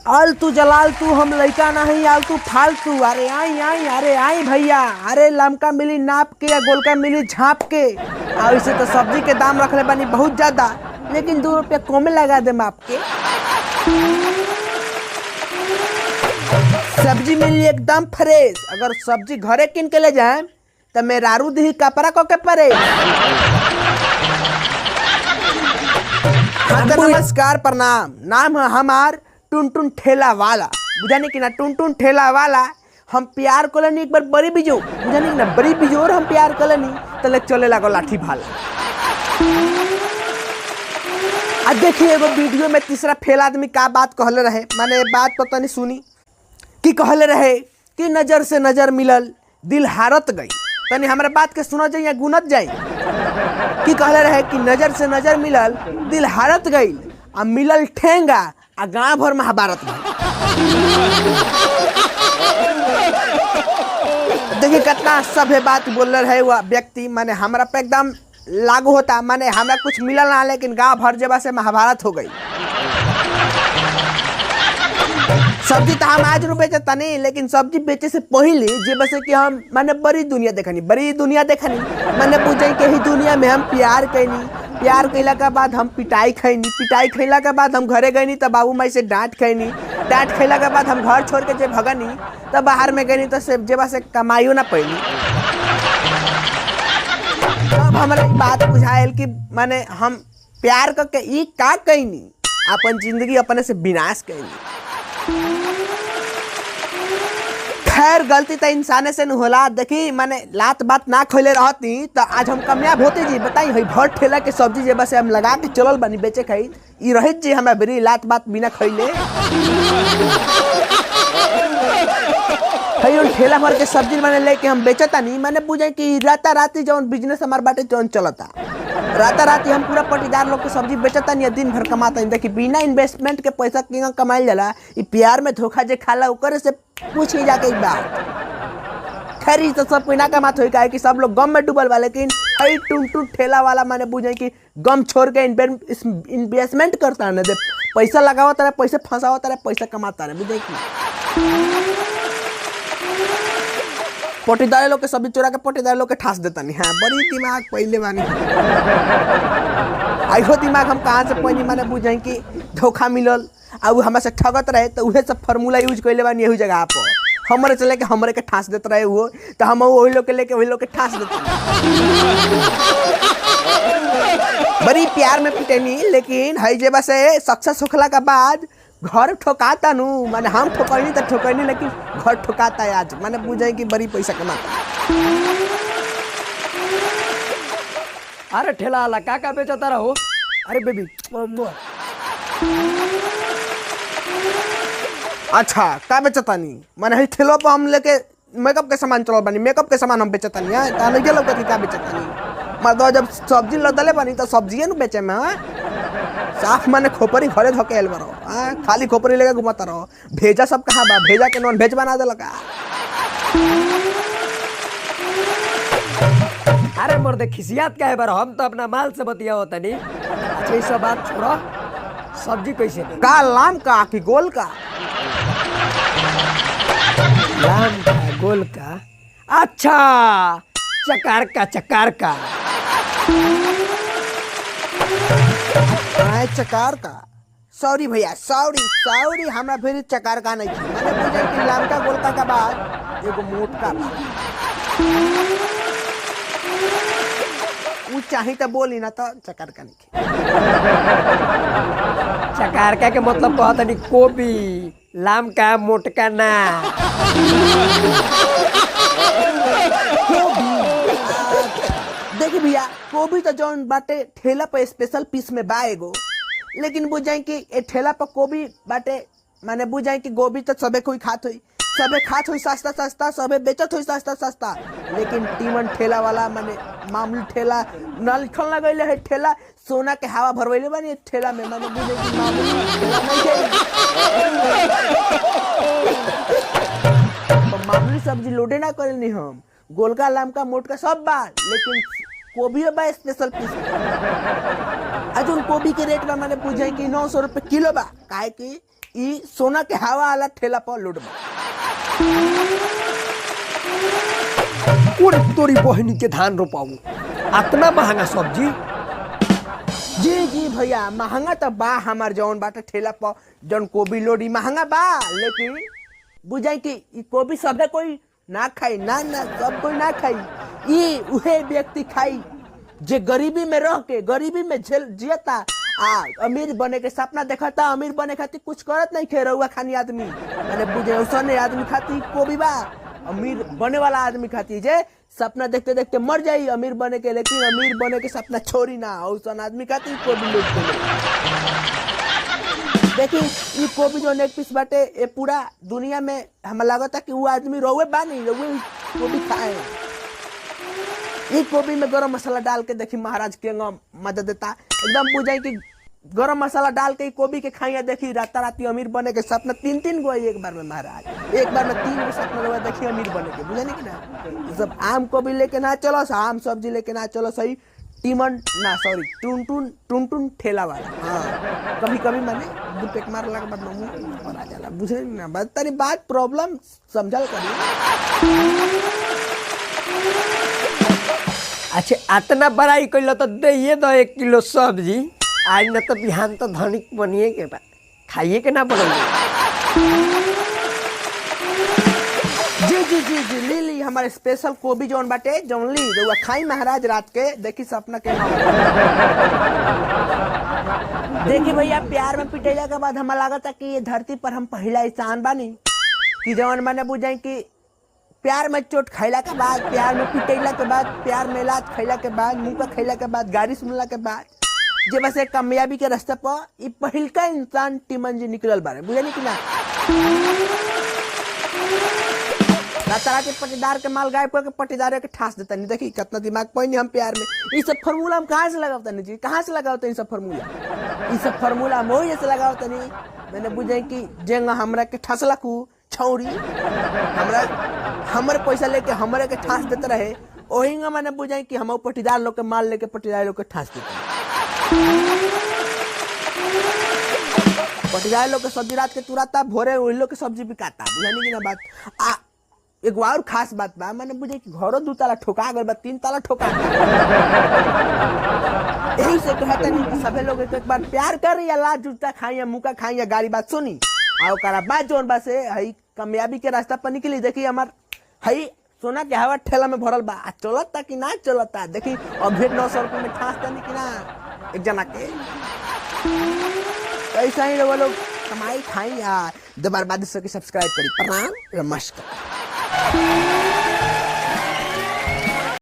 आलतू जलालतू हम लइका नहीं आलतू फालतू। अरे आई आई अरे आई भैया, अरे लमका मिली नाप के या गोलका मिली झाँप के। और इसे तो सब्जी के दाम रखले बानी बहुत ज्यादा, लेकिन 2 रुपया कमे लगा दे आपके। सब्जी मिली एकदम फ्रेश। अगर सब्जी घरे किन के ले जाए तो मेहरारू दी कपड़ा को के परे। हाँ तो नमस्कार प्रणाम, नाम है हमार टुनटुन ठेला वाला। बुझाने की ना टुनटुन ठेला वाला। हम प्यार कलनी एक बार बड़ी बिजो, बुझाने की ना बड़ी बिजोर हम प्यार कलनी तले चले लागो लाठी भाला। आज देखिए एगो वीडियो में तीसरा फेल आदमी का बात कहले रहे, माने बात पता नहीं सुनी कि कहले रहे कि नजर से नजर मिलल दिल हारत गई। तनी हमारे बात के सुना जाए या गुनत जाए कि कहले रहे कि नजर से नजर मिलल दिल हारत गई आ मिलल ठेंगा आ गांव भर महाभारत में। देखिए कितना सभ्य बात बोल रहे हुआ व्यक्ति, माने हमरा पे एकदम लागू होता। माने हमरा कुछ मिलल ना, लेकिन गांव भर जबा से महाभारत हो गई। सब्जी तो हम आज रुपये तनी, लेकिन सब्जी बेचे से पहले जब से कि हम माने बड़ी दुनिया देखनी माने बुझे के ही दुनिया में हम प्यार कैनी। प्यार कैला के बाद हम पिटाई खैला के बाद हम घरे गईनी तब बाबू माई से डांट खैला के बाद हम घर छोड़ के जब भगनी तब बाहर में गईनी तो जेबा से कमाइयो ना पैनी। तब हमारे बात बुझायल कि माने हम प्यार करके ई का कैनी, अपन जिंदगी अपने से विनाश कैनी। खैर गलती तो इंसाने से न होला। देखी माने लात बात ना खोले रहती तो आज हम कामयाब होते जी। बताई हई भर ठेला के सब्जी जे बस हम लगा के चलल बनी बेचे खाई ई रहित जी हमरा बेरी लात बात बिना खइले। हई उन ठेला भर के सब्जी माने लेके हम बेचता नहीं, माने बुझे कि राती जौन बिजनेस हमार बाटे जौन चलता राती हम पूरा पटीदार लोग के सब्जी बेचता नहीं, दिन भर कमाता नहीं। देखी बिना इन्वेस्टमेंट के पैसा किंगा कमाइल जाला। ई प्यार में धोखा जे खाला ओकरे से पूछी जाके एक बात। खैर तो सब बिना कमात हो कि सब लोग गम में डूबल बा, लेकिन हई टुनटुन ठेला वाला माने बुझे कि गम छोड़ के इन्वेस्टमेंट करता है। दे पैसा लगावता रहे, पैसे फंसावता रहे, पैसा कमाता रहे। बुझे कि पटीदार लोग के सब्जी चोरा के पटीदार लोग के ठास देता नहीं। हाँ बड़ी दिमाग पहले मानी आइहो दिमाग हम कहाँ से पहली माने बुझे कि धोखा मिलल और हमारे से ठगत रहे तो उहे सब फार्मूला यूज कैले बानी यही जगह पर। हमारे चले के हमरे के ठास देते रहे वो तो हम वही लोग के लेके वही लोग के ठास देते। बड़ी प्यार में पिटेनी, लेकिन हई जेबा से सक्सेस होखला के बाद घर ठोकाता नु। माने हम ठोकनी तो ठोकनी, लेकिन घर ठोकाता है आज। माने बुझे कि बड़ी पैसा कमाता। अरे ठेला वाला का बेचता रहो? अरे बेबी अच्छा का बेचता नहीं, माने हई ठेलो पर हम लेके मेकअप के सामान चलल बानी। मेकअप के सामान हम बेचता नहीं है ता नहीं लोग का बेचता नहीं। मतलब जब सब्जी लदले बानी तो सब्जी न बेचे में साफ माने खोपरी घरे धके आइल बारो। खाली खोपरी लेके घुमाता रहो। भेजा सब कहाँ बा? भेजा के नॉन भेज बना देलक। अरे मोर खिसियात का है बार, हम तो अपना माल से बतिया होता नहीं। अच्छा ये सब बात छोड़ो, सब्जी कैसे दे? का लाम का कि गोल का? लाम का गोल का? अच्छा चकार का चकार का। सॉरी भैया सॉरी हमरा फिर चकार का नहीं थी। मैंने पूछा कि लाम का गोल का बाद एगो मोट का वो चाही तो बोली ना तो चकार का नहीं। चकार का के मतलब कहता नहीं कोबी, लाम का मोटका ना। देखिए भैया गोभी तो जौन बाटे ठेला पर स्पेशल पीस में बा एगो, लेकिन बुझाई कि ए ठेला पर गोभी बाटे। माने बुझाई कि गोभी तो सबे कोई खात हुई सस्ता, सबे बेचत हुई सस्ता। लेकिन टीमन ठेला वाला माने मामूली ठेला न लिखल लगैले है ठेला सोना के हवा भरवैले बानी ठेला में। माने बुझे कि मामूली ठेला नहीं मामूली सब्जी लोडे ना करेनी हम। गोलका लामका मोटका सब बा, लेकिन गोभी बा स्पेशल पीस। आज उन गोभी के रेट बा माने पूछे कि 900 रुपये किलो बा। काहे कि ई सोना के हवा वाला ठेला पर लोड बा। पूरे तोरी बहनी के धान रोपाऊ इतना महंगा सब्जी। जी जी भैया महंगा तो बा हमार जौन बाटे ठेला पर जौन कोबी लोडी महंगा बा, लेकिन बुझाई कि ई कोबी सबे कोई ना खाई, ना ना सब कोई ना खाई। ई उहे व्यक्ति खाई जे गरीबी में रह के गरीबी में झेल जियता आ अमीर बने के सपना देखता। अमीर बने खातिर कुछ करत नहीं खे रहुआ खानी आदमी मैंने बुझे उसने आदमी खाती कोबी बा। अमीर बने वाला आदमी खाती जे सपना देखते देखते मर जाई अमीर बने के, लेकिन अमीर बने के सपना छोड़ी ना औसन आदमी खाती कोबी लोग के। देखी ये कोबी जो एक पीस बाटे ये पूरा दुनिया में हमें लगता कि वो आदमी रोवे बानी रोवे कोबी खाए। ये कोबी में गरम मसाला डाल के देखी महाराज के मदद देता एकदम बुझाई कि गरम मसाला डाल के कोबी के खाइया देखी राताराती अमीर बने के सपना 3-3 गो एक बार में महाराज, एक बार में 3 गो सपना रहुआ देखी अमीर बने के, बुझे नहीं कि ना। ये सब आम कोबी लेके ना चलो, आम सब्जी लेके ना चलो, सही टीमन ना सॉरी टुन ठेला वाला। हाँ कभी कभी मैंने दू पेट मार लगा बाद मुंह और आ जाला, बुझे ना बात तारी बात प्रॉब्लम समझल करी। अच्छा इतना बड़ाई कैल तो दे दो 1 किलो सब्जी, आज न तो बिहान तो धनिक बनिए के बा खाइए के ना बनल। जी जी जी जी ली ली हमारे स्पेशल कोबी जौन बाटे जौन ली रहुआ खाई महाराज रात के देखी सपना के। देखी भैया प्यार में पिटेला के बाद हमें लागता कि ये धरती पर हम पहला इंसान बानी कि जौन मैंने बुझाई कि प्यार में चोट खैला के बाद, प्यार में पिटेला के बाद, प्यार में लात खैला के बाद, मुंह का खैला के बाद, गाड़ी सुनला के बाद जे बस एक कामयाबी के रास्ते पर ये पहिलका इंसान टीमन जी निकलल बारे, बुझे नहीं कि ना। राताराती पटीदार के माल गायब करके पटीदार के ठास देता नहीं। देखी कितना दिमाग पैनी हम प्यार में। ये सब फार्मूला हम कहाँ से लगावता नहीं जी, कहाँ से लगावते ये सब फार्मूला, ये सब फार्मूला हम वही से लगावता नहीं। मैंने बुझे कि जेंगा हमरा के ठसला कू छौरी हमरा हमरे पैसा लेके हमरे के ठास देते रहे, वही मैंने बुझे कि हम पटीदार लोग के माल लेके पटीदार लोग के ठास देते। पटीदार लोग के सब्जी रात के तुराता, भोरे वही लोग के सब्जी बिकाता, बुझानी की ना बात। आ एक और खास बात बा, मैंने बुझे कि घरों 2 ताला ठोका गल बा, 3 ताला ठोका। यही से कहता नहीं कि सभी लोग एक बार प्यार कर या ला जूता खाई या मुका खाई या गाड़ी बात सुनी और करा बात जोन बा से हई कामयाबी के रास्ता पर निकली। देखी हमार हई सोना के हवा ठेला में भरल बा, चलता कि ना चलता। देखी अभी 900 रुपये में ठासता नहीं कि ना एक जना के। ऐसा ही लोग कमाई खाई या दोबारा बाद सब्सक्राइब करी। प्रणाम नमस्कार।